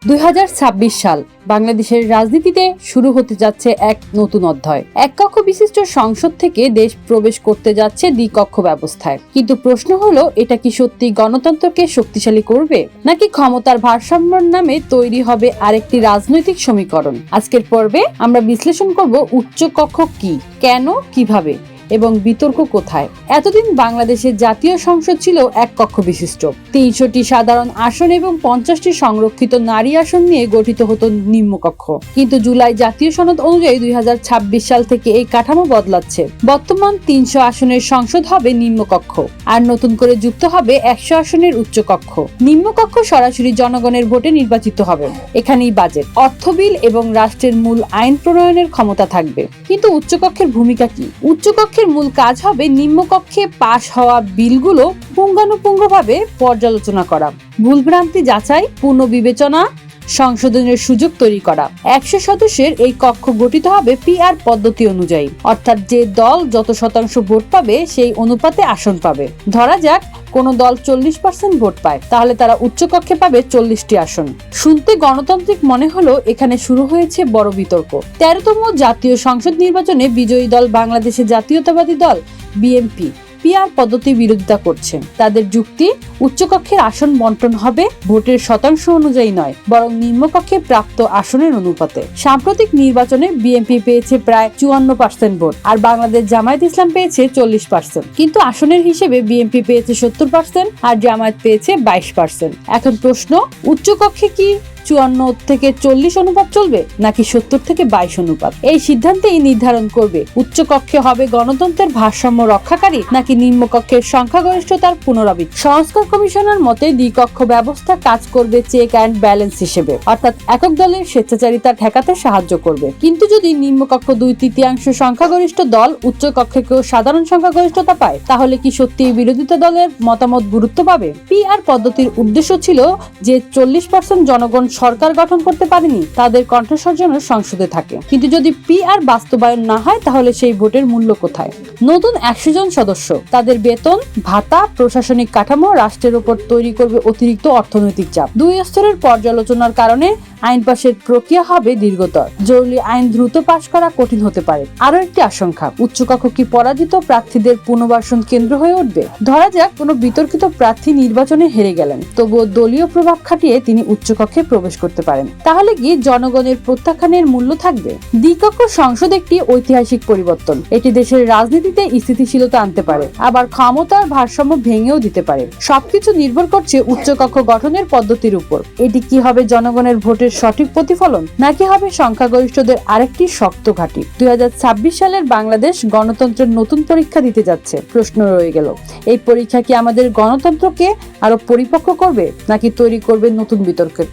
2026 সাল বাংলাদেশের রাজনীতিতে শুরু হতে যাচ্ছে এক নতুন অধ্যায়। এক কক্ষ বিশিষ্ট সংসদ থেকে দেশ প্রবেশ করতে যাচ্ছে দ্বিকক্ষ ব্যবস্থায়। কিন্তু প্রশ্ন হলো, এটা কি সত্যি গণতন্ত্রকে শক্তিশালী করবে, নাকি ক্ষমতার ভারসাম্যের নামে তৈরি হবে আরেকটি রাজনৈতিক সমীকরণ? আজকের পর্বে আমরা বিশ্লেষণ করব উচ্চ কক্ষ কি, কেন, কিভাবে এবং বিতর্ক কোথায়। এতদিন বাংলাদেশের জাতীয় সংসদ ছিল এক কক্ষ বিশিষ্ট। 300টি সাধারণ আসন এবং 50টি সংরক্ষিত নারী আসন নিয়ে গঠিত হতো নিম্নকক্ষ। কিন্তু জুলাই জাতীয় সনদ অনুযায়ী 2026 সাল থেকে এই কাঠামো বদলাচ্ছে। বর্তমান 300 আসনের সংসদ হবে নিম্নকক্ষ, আর নতুন করে যুক্ত হবে 100 আসনের উচ্চকক্ষ। নিম্নকক্ষ সরাসরি জনগণের ভোটে নির্বাচিত হবে। এখানেই বাজেট, অর্থ বিল এবং রাষ্ট্রের মূল আইন প্রণয়নের ক্ষমতা থাকবে। কিন্তু উচ্চকক্ষের ভূমিকা কি? উচ্চকক্ষের মূল কাজ হবে নিম্নকক্ষে পাশ হওয়া বিলগুলো পুঙ্খানুপুঙ্খভাবে পর্যালোচনা করা, ভুলভ্রান্তি যাচাই, পুনর্বিবেচনা, সংশোধনের সুযোগ তৈরি করা। 100 সদস্যের এই কক্ষ গঠিত হবে PR পদ্ধতি অনুযায়ী, অর্থাৎ যে দল যত শতাংশ ভোট পাবে সেই অনুপাতে আসন পাবে। ধরা যাক কোন দল 40% ভোট পায়, তাহলে তারা উচ্চকক্ষে পাবে 40টি আসন। শুনতে গণতান্ত্রিক মনে হলো, এখানে শুরু হয়েছে বড় বিতর্ক। 13তম জাতীয় সংসদ নির্বাচনে বিজয়ী দল বাংলাদেশের জাতীয়তাবাদী দল BNP PR পদ্ধতির বিরোধিতা করছে। তাদের যুক্তি, উচ্চকক্ষের আসন বন্টন হবে ভোটের শতাংশ অনুযায়ী নয়, বরং নিম্নকক্ষে প্রাপ্ত আসনের অনুপাতে। সাম্প্রতিক নির্বাচনে BNP পেয়েছে প্রায় 54% ভোট, আর বাংলাদেশ জামায়াত ইসলাম পেয়েছে 40%। কিন্তু আসনের হিসেবে BNP পেয়েছে 70% আর জামায়াত পেয়েছে 22%। এখন প্রশ্ন, উচ্চকক্ষে কি 54 থেকে 40 অনুপাত চলবে, নাকি 70 থেকে 22 অনুপাত? এই সিদ্ধান্তেই নির্ধারণ করবে উচ্চকক্ষে হবে গণতন্ত্রের ভারসাম্য রক্ষাকারী, নাকি নিম্নকক্ষের সংখ্যাগরিষ্ঠতার পুনরাবৃত্তি। সংস্কার কমিশনের মতে দ্বিকক্ষ ব্যবস্থা কাজ করবে চেক অ্যান্ড ব্যালেন্স হিসেবে, অর্থাৎ একক দলের স্বেচ্ছাচারিতা ঠেকাতে সাহায্য করবে। কিন্তু যদি নিম্নকক্ষ 2/3 সংখ্যাগরিষ্ঠ দল উচ্চকক্ষে কেউ সাধারণ সংখ্যাগরিষ্ঠতা পায়, তাহলে কি সত্যি বিরোধিতা দলের মতামত গুরুত্ব পাবে? PR পদ্ধতির উদ্দেশ্য ছিল যে 40% জনগণ সরকার গঠন করতে পারেনি, তাদের কণ্ঠস্বর যেন সংসদে থাকে। কিন্তু যদি PR বাস্তবায়ন না হয়, তাহলে সেই ভোটের মূল্য কোথায়? নতুন 100 জন সদস্য, তাদের বেতন, ভাতা, প্রশাসনিক কাঠামো রাষ্ট্রের উপর তৈরি করবে অতিরিক্ত অর্থনৈতিক চাপ। 2 স্তরের পর্যালোচনার কারণে আইন পাশের প্রক্রিয়া হবে দীর্ঘতর। জরুরি আইন দ্রুত পাশ করা কঠিন হতে পারে। আরো একটি আশঙ্কা, উচ্চকক্ষ কি পরাজিত প্রার্থীদের পুনর্বাসন কেন্দ্র হয়ে উঠবে? ধরা যাক কোনো বিতর্কিত প্রার্থী নির্বাচনে হেরে গেলেন, তবুও দলীয় প্রভাব খাটিয়ে তিনি উচ্চকক্ষে প্রবেশ করতে পারেন। তাহলে কি জনগণের প্রত্যাখ্যানের মূল্য থাকবে? দ্বিকক্ষ সংসদ একটি ঐতিহাসিক পরিবর্তন। এটি দেশের রাজনীতিতে স্থিতিশীলতা আনতে পারে, আবার ক্ষমতার ভারসাম্য ভেঙেও দিতে পারে। সবকিছু নির্ভর করছে উচ্চকক্ষ গঠনের পদ্ধতির উপর। এটি কি হবে জনগণের ভোটের সঠিক প্রতিফলন, নাকি হবে সংখ্যাগরিষ্ঠদের আরেকটি শক্ত ঘাঁটি? 2026 সালের বাংলাদেশ গণতন্ত্রের নতুন পরীক্ষা দিতে যাচ্ছে। প্রশ্ন রয়ে গেল, এই পরীক্ষা কি আমাদের গণতন্ত্রকে আরো পরিপক্ক করবে, নাকি তৈরি করবে নতুন বিতর্কের